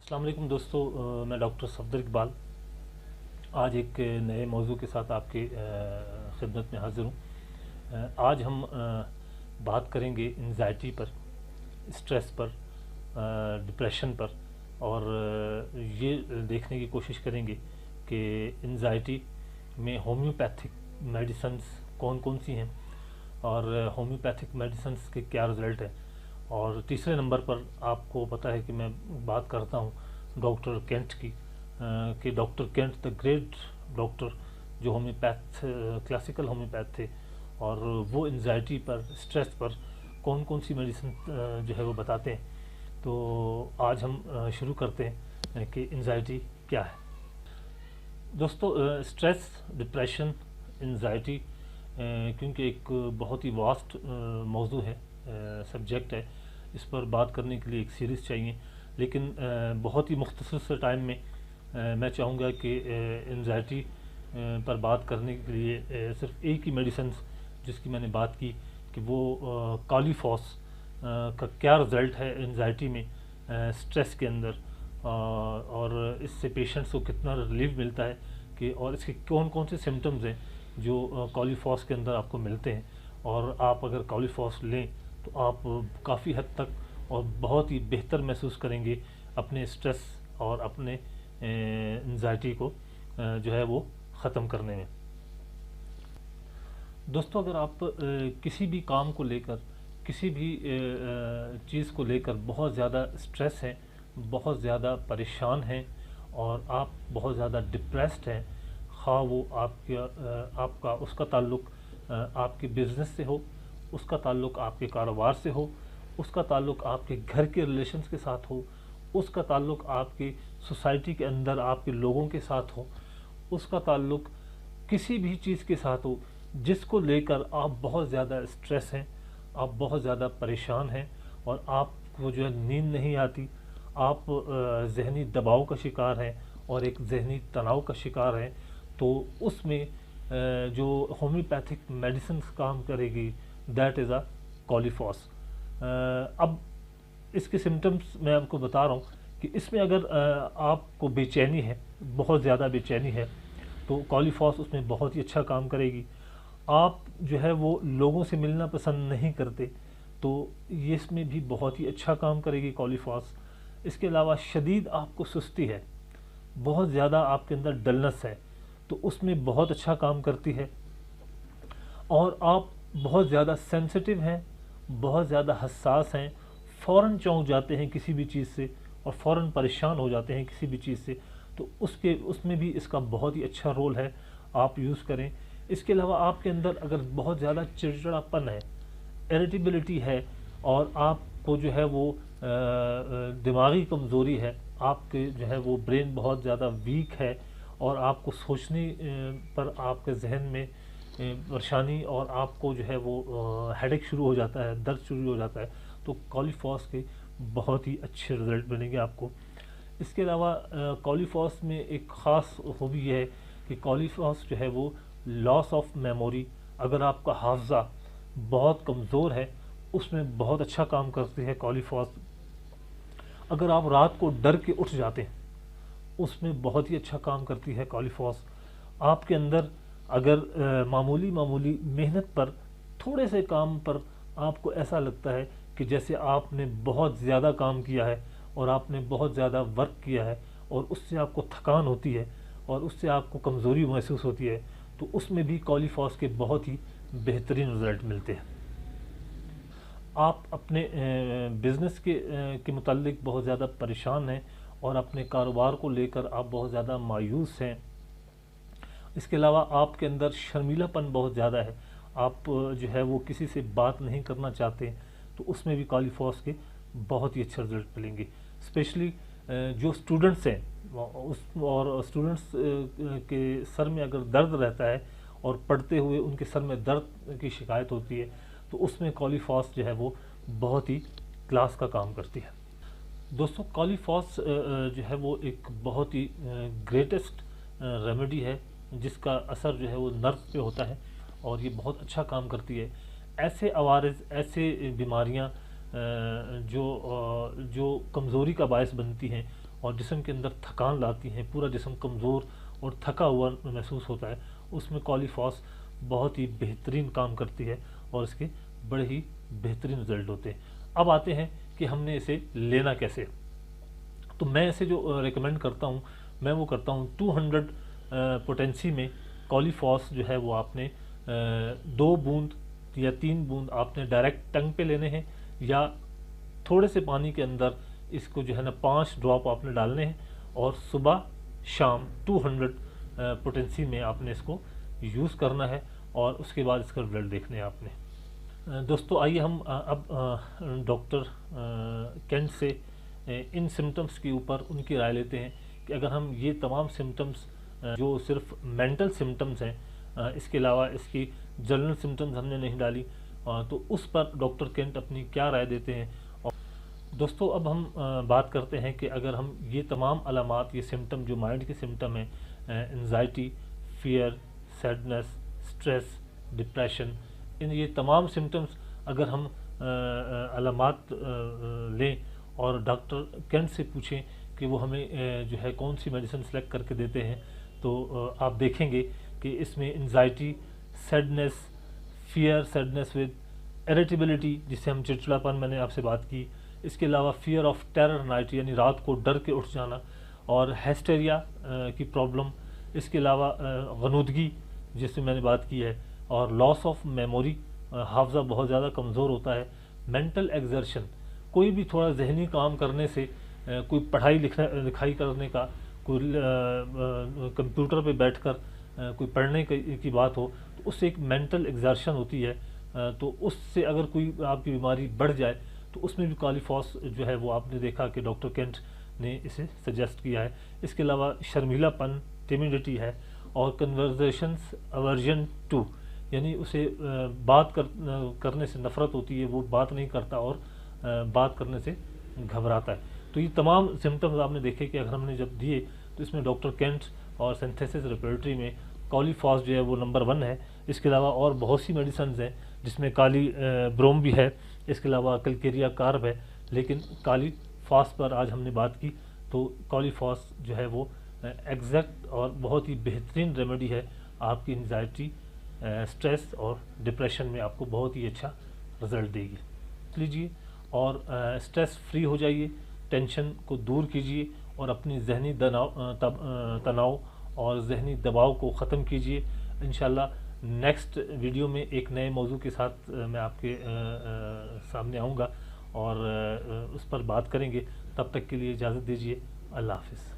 अस्सलाम वालेकुम दोस्तों, मैं डॉक्टर सफदर इकबाल आज एक नए मौजू के साथ आपके खिदमत में हाज़िर हूँ। आज हम बात करेंगे एंजाइटी पर, स्ट्रेस पर, डिप्रेशन पर और ये देखने की कोशिश करेंगे कि एंजाइटी में होम्योपैथिक मेडिसिन्स कौन कौन सी हैं और होम्योपैथिक मेडिसिन्स के क्या रिज़ल्ट हैं। और तीसरे नंबर पर आपको पता है कि मैं बात करता हूँ डॉक्टर केंट की, कि doctor Kent the great doctor जो होम्योपैथ, क्लासिकल होम्योपैथ थे, और वो एंजाइटी पर, स्ट्रेस पर कौन कौन सी मेडिसिन जो है वो बताते हैं। तो आज हम शुरू करते हैं कि एंजाइटी क्या है। दोस्तों, स्ट्रेस, डिप्रेशन, एंजाइटी क्योंकि एक बहुत ही वास्ट मौजू है, सब्जेक्ट है, इस पर बात करने के लिए एक सीरीज़ चाहिए, लेकिन बहुत ही मुख्तसर से टाइम में मैं चाहूँगा कि एंजाइटी पर बात करने के लिए सिर्फ एक ही मेडिसिन जिसकी मैंने बात की कि वो कॉलीफॉस का क्या रिज़ल्ट है एंजाइटी में, स्ट्रेस के अंदर, और इससे पेशेंट्स को कितना रिलीफ मिलता है कि, और इसके कौन कौन से सिम्टम्स हैं जो कॉलीफॉस के अंदर आपको मिलते हैं। और आप अगर कॉलीफॉस लें तो आप काफ़ी हद तक और बहुत ही बेहतर महसूस करेंगे अपने स्ट्रेस और अपने एंजाइटी को जो है वो ख़त्म करने में। दोस्तों, अगर आप किसी भी काम को लेकर, किसी भी चीज़ को लेकर बहुत ज़्यादा स्ट्रेस हैं, बहुत ज़्यादा परेशान हैं और आप बहुत ज़्यादा डिप्रेस्ड हैं, ख़ाह वो आपका उसका ताल्लुक़ आपके बिज़नेस से हो, उसका ताल्लुक़ आपके कारोबार से हो, उसका ताल्लुक़ आपके घर के रिलेशंस के साथ हो, उसका ताल्लुक़ आपकी सोसाइटी के अंदर आपके लोगों के साथ हो, उसका ताल्लुक़ किसी भी चीज़ के साथ हो जिसको लेकर आप बहुत ज़्यादा स्ट्रेस हैं, आप बहुत ज़्यादा परेशान हैं और आपको जो है नींद नहीं आती, आप ज़हनी दबाव का शिकार हैं और एक ज़हनी तनाव का शिकार हैं, तो उसमें जो होम्योपैथिक मेडिसिन काम करेगी, दैट इज़ अ कॉलीफॉस। अब इसके सिम्टम्स मैं आपको बता रहा हूँ कि इसमें अगर आपको बेचैनी है, बहुत ज़्यादा बेचैनी है, तो कॉलीफॉस उसमें बहुत ही अच्छा काम करेगी। आप जो है वो लोगों से मिलना पसंद नहीं करते, तो ये इसमें भी बहुत ही अच्छा काम करेगी कॉलीफॉस। इसके अलावा शदीद आपको सुस्ती है, बहुत ज़्यादा आपके अंदर डलनेस है, तो उसमें बहुत अच्छा काम करती है। और आप बहुत ज़्यादा सेंसिटिव हैं, बहुत ज़्यादा हसास हैं, फ़ौरन चौंक जाते हैं किसी भी चीज़ से और फ़ौरन परेशान हो जाते हैं किसी भी चीज़ से, तो उसमें भी इसका बहुत ही अच्छा रोल है, आप यूज़ करें। इसके अलावा आपके अंदर अगर बहुत ज़्यादा चिड़चिड़ापन है, इरिटेबिलिटी है और आपको जो है वो दिमागी कमज़ोरी है, आपके जो है वो ब्रेन बहुत ज़्यादा वीक है और आपको सोचने पर आपके जहन में परेशानी और आपको जो है वो हेडेक शुरू हो जाता है, दर्द शुरू हो जाता है, तो कॉलीफॉस के बहुत ही अच्छे रिज़ल्ट मिलेंगे आपको। इसके अलावा कॉलीफॉस में एक ख़ास खूबी है कि कॉलीफॉस जो है वो लॉस ऑफ मेमोरी, अगर आपका हाफ़ज़ा बहुत कमज़ोर है उसमें बहुत अच्छा काम करती है कॉलीफॉस। अगर आप रात को डर के उठ जाते हैं उसमें बहुत ही अच्छा काम करती है कॉलीफॉस। आपके अंदर अगर मामूली मेहनत पर, थोड़े से काम पर आपको ऐसा लगता है कि जैसे आपने बहुत ज़्यादा काम किया है और आपने बहुत ज़्यादा वर्क किया है और उससे आपको थकान होती है और उससे आपको कमज़ोरी महसूस होती है, तो उसमें भी कॉलीफॉस के बहुत ही बेहतरीन रिज़ल्ट मिलते हैं। आप अपने बिज़नेस के मुताल्लिक बहुत ज़्यादा परेशान हैं और अपने कारोबार को लेकर आप बहुत ज़्यादा मायूस हैं। इसके अलावा आपके अंदर शर्मीलापन बहुत ज़्यादा है, आप जो है वो किसी से बात नहीं करना चाहते, तो उसमें भी कॉलीफॉस के बहुत ही अच्छे रिज़ल्ट मिलेंगे। स्पेशली जो स्टूडेंट्स हैं और स्टूडेंट्स के सर में अगर दर्द रहता है और पढ़ते हुए उनके सर में दर्द की शिकायत होती है, तो उसमें कॉलीफॉस जो है वो बहुत ही क्लास का काम करती है। दोस्तों, कॉलीफॉस जो है वो एक बहुत ही ग्रेटेस्ट रेमेडी है जिसका असर जो है वो नर्व पे होता है और ये बहुत अच्छा काम करती है। ऐसे अवारज़, ऐसे बीमारियां जो कमज़ोरी का बायस बनती हैं اور جسم کے اندر تھکان لاتی ہیں، پورا جسم کمزور اور تھکا ہوا محسوس ہوتا ہے، اس میں کولیفاس بہت ہی بہترین کام کرتی ہے اور اس کے بڑے ہی بہترین رزلٹ ہوتے ہیں۔ اب آتے ہیں کہ ہم نے اسے لینا کیسے۔ تو میں اسے جو ریکمینڈ کرتا ہوں، میں وہ کرتا ہوں 200 پوٹینسی میں کولیفاس جو ہے وہ آپ نے 2 بوند یا 3 بوند آپ نے ڈائریکٹ ٹنگ پہ لینے ہیں، یا تھوڑے سے پانی کے اندر اس کو جو ہے نا 5 ڈراپ آپ نے ڈالنے ہیں، اور صبح شام 200 پوٹینسی میں آپ نے اس کو یوز کرنا ہے، اور اس کے بعد اس کا رزلٹ دیکھنے ہیں آپ نے۔ دوستو آئیے ہم اب ڈاکٹر کینٹ سے ان سمٹمز کے اوپر ان کی رائے لیتے ہیں کہ اگر ہم یہ تمام سمٹمز جو صرف مینٹل سمٹمز ہیں، اس کے علاوہ اس کی جنرل سمٹمز ہم نے نہیں ڈالی، تو اس پر ڈاکٹر کینٹ اپنی کیا رائے دیتے ہیں۔ اور دوستو اب ہم بات کرتے ہیں کہ اگر ہم یہ تمام علامات، یہ سمٹم جو مائنڈ کے سمٹم ہیں، anxiety, fear, sadness, stress, depression, یہ تمام سمٹمز اگر ہم علامات لیں اور ڈاکٹر کینٹ سے پوچھیں کہ وہ ہمیں جو ہے کون سی میڈیسن سلیکٹ کر کے دیتے ہیں، تو آپ دیکھیں گے کہ اس میں anxiety, sadness, fear, sadness with irritability جسے ہم چڑچڑاپن میں نے آپ سے بات کی، اس کے علاوہ فیئر آف ٹیرر نائٹ یعنی رات کو ڈر کے اٹھ جانا، اور ہیسٹیریا کی پرابلم، اس کے علاوہ غنودگی جس سے میں نے بات کی ہے، اور لاس آف میموری، حافظہ بہت زیادہ کمزور ہوتا ہے، مینٹل ایگزرشن، کوئی بھی تھوڑا ذہنی کام کرنے سے، کوئی پڑھائی لکھائی کرنے کا، کوئی کمپیوٹر پہ بیٹھ کر کوئی پڑھنے کی بات ہو، تو اس سے ایک مینٹل ایگزرشن ہوتی ہے، تو اس سے اگر کوئی آپ کی بیماری بڑھ جائے تو اس میں بھی کولیفاس جو ہے وہ آپ نے دیکھا کہ ڈاکٹر کینٹ نے اسے سجیسٹ کیا ہے۔ اس کے علاوہ شرمیلا پن، ٹیمیڈیٹی ہے، اور کنورزیشنز ایورژن ٹو، یعنی اسے بات کرنے سے نفرت ہوتی ہے، وہ بات نہیں کرتا اور بات کرنے سے گھبراتا ہے۔ تو یہ تمام سمٹمز آپ نے دیکھے کہ اگر ہم نے جب دیے تو اس میں ڈاکٹر کینٹ اور سنتھیسس ریپریٹری میں کولیفاس جو ہے وہ نمبر 1 ہے۔ اس کے علاوہ اور بہت سی میڈیسنز ہیں جس میں کالی بروم بھی ہے، اس کے علاوہ کلکیریا کارب ہے، لیکن کالی فاس پر آج ہم نے بات کی، تو کولیفاس جو ہے وہ ایگزیکٹ اور بہت ہی بہترین ریمیڈی ہے آپ کی انزائٹی، سٹریس اور ڈپریشن میں آپ کو بہت ہی اچھا رزلٹ دے گی۔ لیجیے اور سٹریس فری ہو جائیے، ٹینشن کو دور کیجیے اور اپنی ذہنی تناؤ اور ذہنی دباؤ کو ختم کیجیے۔ انشاءاللہ نیکسٹ ویڈیو میں ایک نئے موضوع کے ساتھ میں آپ کے سامنے آؤں گا اور اس پر بات کریں گے۔ تب تک کے لیے اجازت دیجیے، اللہ حافظ۔